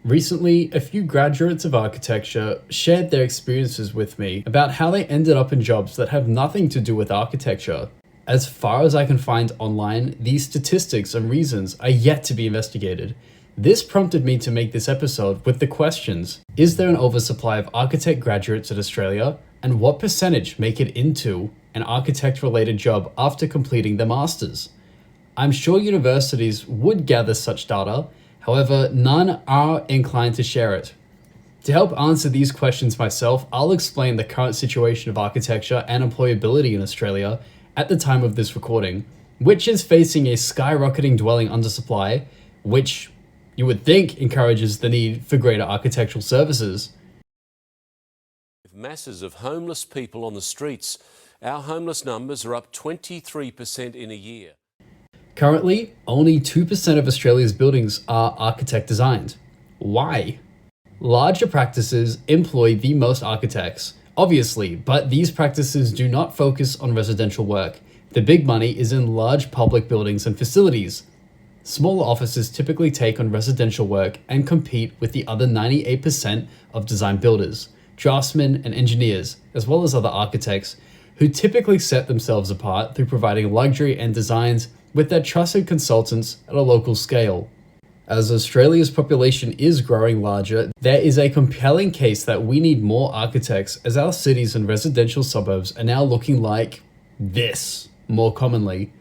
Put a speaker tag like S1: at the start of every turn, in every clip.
S1: Recently, a few graduates of architecture shared their experiences with me about how they ended up in jobs that have nothing to do with architecture. As far as I can find online, these statistics and reasons are yet to be investigated. This prompted me to make this episode with the questions: is there an oversupply of architect graduates in Australia? And what percentage make it into an architect-related job after completing their masters? I'm sure universities would gather such data, however, none are inclined to share it. To help answer these questions myself, I'll explain the current situation of architecture and employability in Australia at the time of this recording, which is facing a skyrocketing dwelling undersupply, which you would think encourages the need for greater architectural services.
S2: Masses of homeless people on the streets. Our homeless numbers are up 23% in a year.
S1: Currently, only 2% of Australia's buildings are architect designed. Why? Larger practices employ the most architects, obviously, but these practices do not focus on residential work. The big money is in large public buildings and facilities. Smaller offices typically take on residential work and compete with the other 98% of design builders, draftsmen and engineers, as well as other architects, who typically set themselves apart through providing luxury and designs with their trusted consultants at a local scale. As Australia's population is growing larger, there is a compelling case that we need more architects, as our cities and residential suburbs are now looking like this more commonly.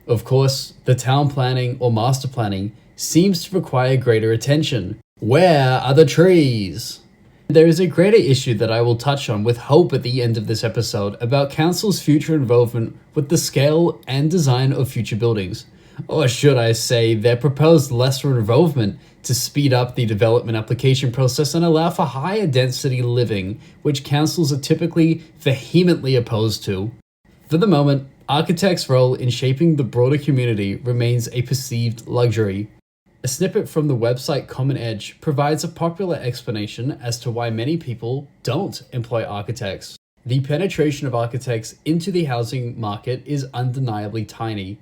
S1: Of course, the town planning or master planning seems to require greater attention. Where are the trees? There is a greater issue that I will touch on with hope at the end of this episode about council's future involvement with the scale and design of future buildings. Or should I say, their proposed lesser involvement to speed up the development application process and allow for higher density living, which councils are typically vehemently opposed to. For the moment, architects' role in shaping the broader community remains a perceived luxury. A snippet from the website Common Edge provides a popular explanation as to why many people don't employ architects. The penetration of architects into the housing market is undeniably tiny.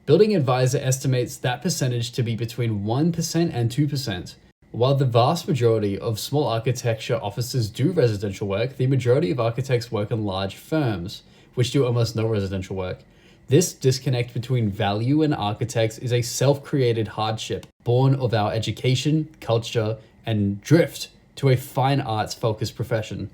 S1: Building Advisor estimates that percentage to be between 1% and 2%. While the vast majority of small architecture offices do residential work, the majority of architects work in large firms, which do almost no residential work. This disconnect between value and architects is a self-created hardship born of our education, culture, and drift to a fine arts-focused profession.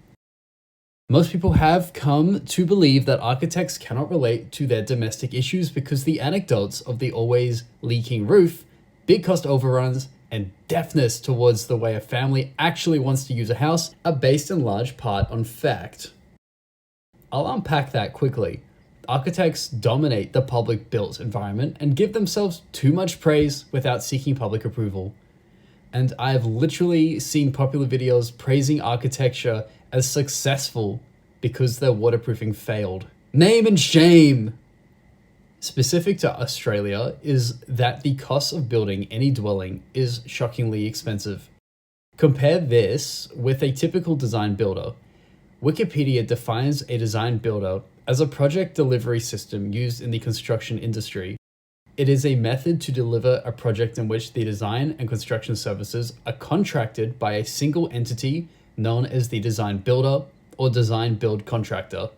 S1: Most people have come to believe that architects cannot relate to their domestic issues because the anecdotes of the always leaking roof, big cost overruns, and deafness towards the way a family actually wants to use a house are based in large part on fact. I'll unpack that quickly. Architects dominate the public built environment and give themselves too much praise without seeking public approval. And I've literally seen popular videos praising architecture as successful because their waterproofing failed. Name and shame! Specific to Australia is that the cost of building any dwelling is shockingly expensive. Compare this with a typical design builder. Wikipedia defines a design builder as a project delivery system used in the construction industry. It is a method to deliver a project in which the design and construction services are contracted by a single entity known as the design builder or design build contractor.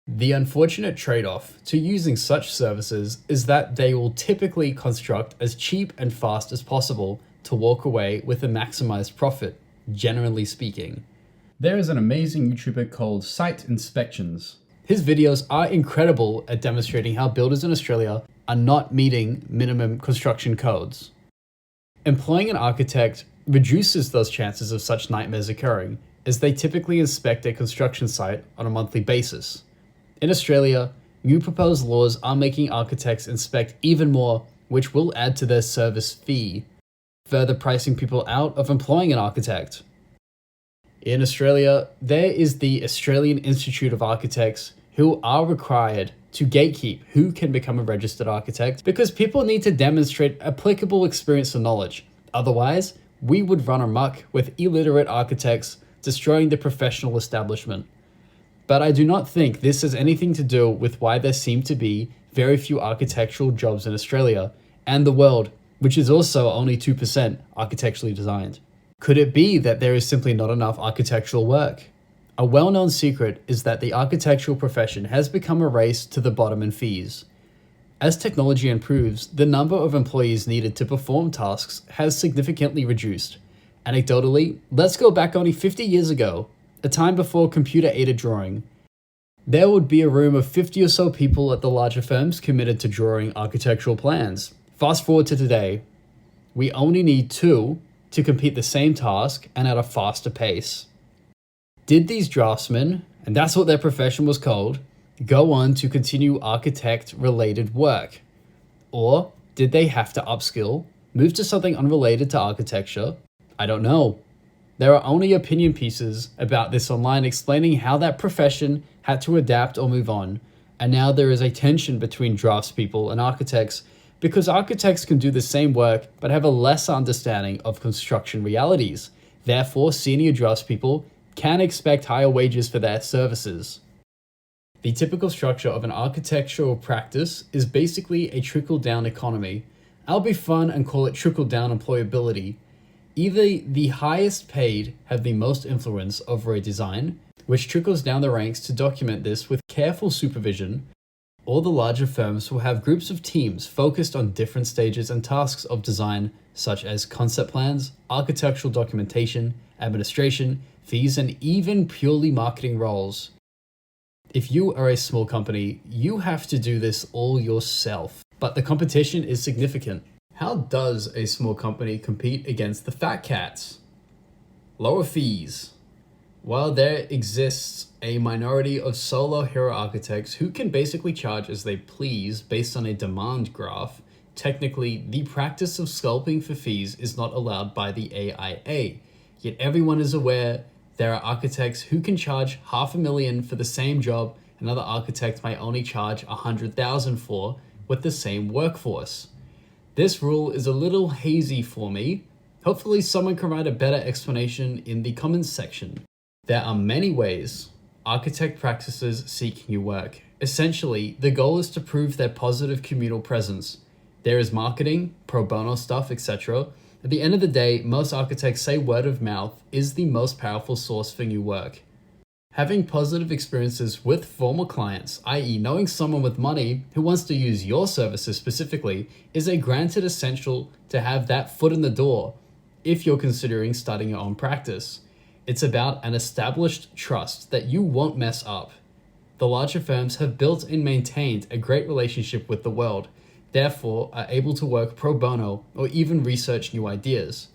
S1: The unfortunate trade-off to using such services is that they will typically construct as cheap and fast as possible to walk away with a maximized profit, generally speaking. There is an amazing YouTuber called Site Inspections. His videos are incredible at demonstrating how builders in Australia are not meeting minimum construction codes. Employing an architect reduces those chances of such nightmares occurring, as they typically inspect a construction site on a monthly basis. In Australia, new proposed laws are making architects inspect even more, which will add to their service fee, further pricing people out of employing an architect. In Australia, there is the Australian Institute of Architects, who are required to gatekeep who can become a registered architect because people need to demonstrate applicable experience and knowledge. Otherwise, we would run amok with illiterate architects destroying the professional establishment. But I do not think this has anything to do with why there seem to be very few architectural jobs in Australia and the world, which is also only 2% architecturally designed. Could it be that there is simply not enough architectural work? A well-known secret is that the architectural profession has become a race to the bottom in fees. As technology improves, the number of employees needed to perform tasks has significantly reduced. Anecdotally, let's go back only 50 years ago, a time before computer-aided drawing. There would be a room of 50 or so people at the larger firms committed to drawing architectural plans. Fast forward to today, we only need 2 to complete the same task and at a faster pace. Did these draftsmen, and that's what their profession was called, go on to continue architect-related work? Or did they have to upskill, move to something unrelated to architecture? I don't know. There are only opinion pieces about this online explaining how that profession had to adapt or move on, and now there is a tension between draftspeople and architects because architects can do the same work but have a lesser understanding of construction realities. Therefore, senior draftspeople can expect higher wages for their services. The typical structure of an architectural practice is basically a trickle-down economy. I'll be fun and call it trickle-down employability. Either the highest paid have the most influence over a design, which trickles down the ranks to document this with careful supervision, or the larger firms will have groups of teams focused on different stages and tasks of design, such as concept plans, architectural documentation, administration, fees, and even purely marketing roles. If you are a small company, you have to do this all yourself, but the competition is significant. How does a small company compete against the fat cats? Lower fees. While there exists a minority of solo hero architects who can basically charge as they please based on a demand graph, technically the practice of sculpting for fees is not allowed by the AIA. Yet everyone is aware there are architects who can charge $500,000 for the same job another architect might only charge $100,000 for with the same workforce. This rule is a little hazy for me. Hopefully someone can write a better explanation in the comments section. There are many ways architect practices seek new work. Essentially, the goal is to prove their positive communal presence. There is marketing, pro bono stuff, etc. At the end of the day, most architects say word of mouth is the most powerful source for new work. Having positive experiences with former clients, i.e. knowing someone with money who wants to use your services specifically, is a granted essential to have that foot in the door if you're considering starting your own practice. It's about an established trust that you won't mess up. The larger firms have built and maintained a great relationship with the world, therefore are able to work pro bono or even research new ideas.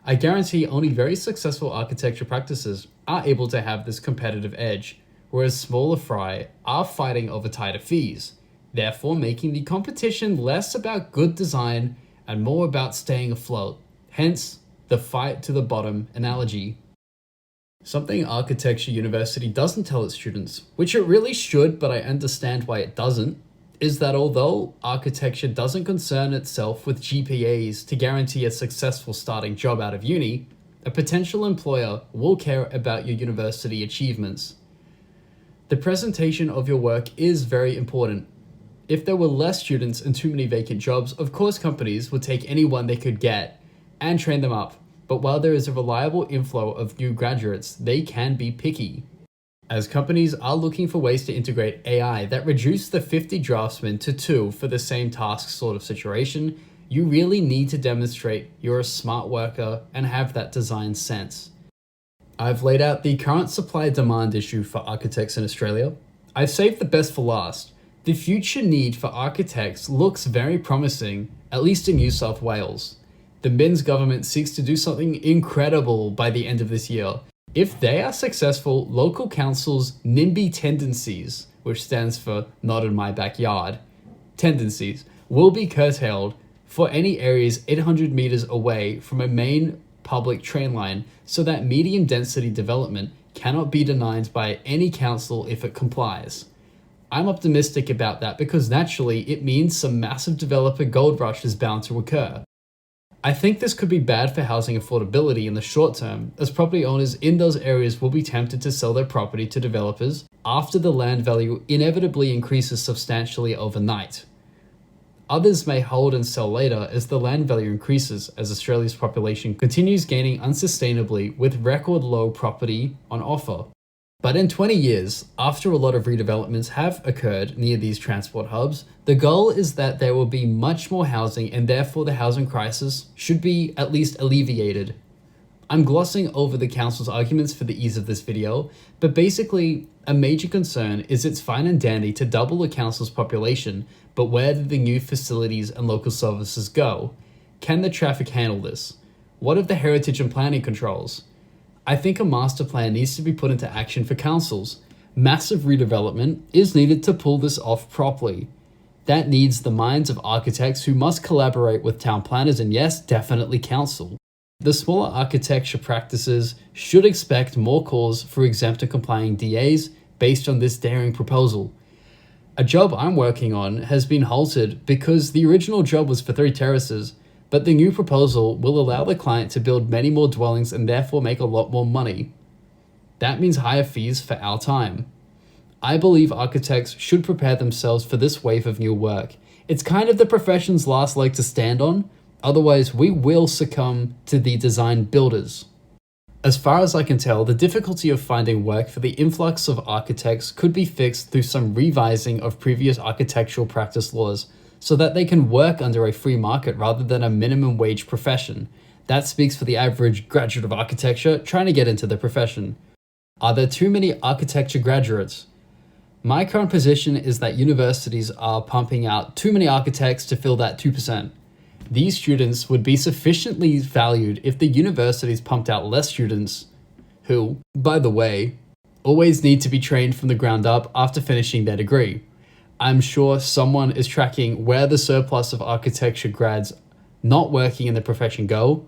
S1: I guarantee only very successful architecture practices are able to have this competitive edge, whereas smaller fry are fighting over tighter fees, therefore making the competition less about good design and more about staying afloat, hence the fight to the bottom analogy. Something Architecture University doesn't tell its students, which it really should but I understand why it doesn't, is that although architecture doesn't concern itself with GPAs to guarantee a successful starting job out of uni, a potential employer will care about your university achievements. The presentation of your work is very important. If there were less students and too many vacant jobs, of course companies would take anyone they could get and train them up. But while there is a reliable inflow of new graduates, they can be picky. As companies are looking for ways to integrate AI that reduce the 50 draftsmen to 2 for the same task sort of situation, you really need to demonstrate you're a smart worker and have that design sense. I've laid out the current supply-demand issue for architects in Australia. I've saved the best for last. The future need for architects looks very promising, at least in New South Wales. The Minns government seeks to do something incredible by the end of this year. If they are successful, local councils' NIMBY tendencies, which stands for not in my backyard, tendencies, will be curtailed for any areas 800 meters away from a main public train line so that medium density development cannot be denied by any council if it complies. I'm optimistic about that because naturally it means some massive developer gold rush is bound to occur. I think this could be bad for housing affordability in the short term, as property owners in those areas will be tempted to sell their property to developers after the land value inevitably increases substantially overnight. Others may hold and sell later as the land value increases as Australia's population continues gaining unsustainably with record low property on offer. But in 20 years, after a lot of redevelopments have occurred near these transport hubs, the goal is that there will be much more housing and therefore the housing crisis should be at least alleviated. I'm glossing over the council's arguments for the ease of this video, but basically, a major concern is it's fine and dandy to double the council's population, but where do the new facilities and local services go? Can the traffic handle this? What of the heritage and planning controls? I think a master plan needs to be put into action for councils. Massive redevelopment is needed to pull this off properly. That needs the minds of architects who must collaborate with town planners and yes, definitely council. The smaller architecture practices should expect more calls for exempt and complying DAs based on this daring proposal. A job I'm working on has been halted because the original job was for 3 terraces, but the new proposal will allow the client to build many more dwellings and therefore make a lot more money. That means higher fees for our time. I believe architects should prepare themselves for this wave of new work. It's kind of the profession's last leg to stand on, otherwise we will succumb to the design builders. As far as I can tell, the difficulty of finding work for the influx of architects could be fixed through some revising of previous architectural practice laws, so that they can work under a free market rather than a minimum wage profession. That speaks for the average graduate of architecture trying to get into the profession. Are there too many architecture graduates? My current position is that universities are pumping out too many architects to fill that 2%. These students would be sufficiently valued if the universities pumped out less students who, by the way, always need to be trained from the ground up after finishing their degree. I'm sure someone is tracking where the surplus of architecture grads not working in the profession go.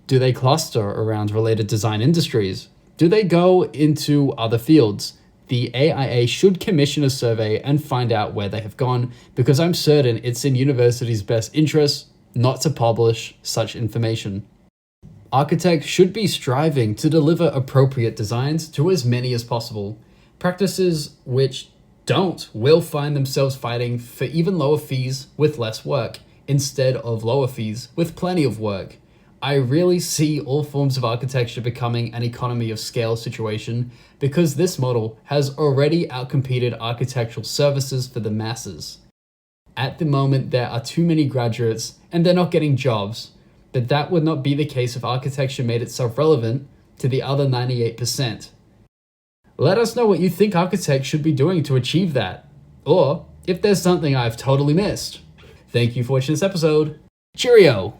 S1: Do they cluster around related design industries? Do they go into other fields? The AIA should commission a survey and find out where they have gone, because I'm certain it's in universities' best interest not to publish such information. Architects should be striving to deliver appropriate designs to as many as possible. Practices which don't will find themselves fighting for even lower fees with less work, instead of lower fees with plenty of work. I really see all forms of architecture becoming an economy of scale situation because this model has already outcompeted architectural services for the masses. At the moment, there are too many graduates and they're not getting jobs, but that would not be the case if architecture made itself relevant to the other 98%. Let us know what you think architects should be doing to achieve that, or if there's something I've totally missed. Thank you for watching this episode. Cheerio!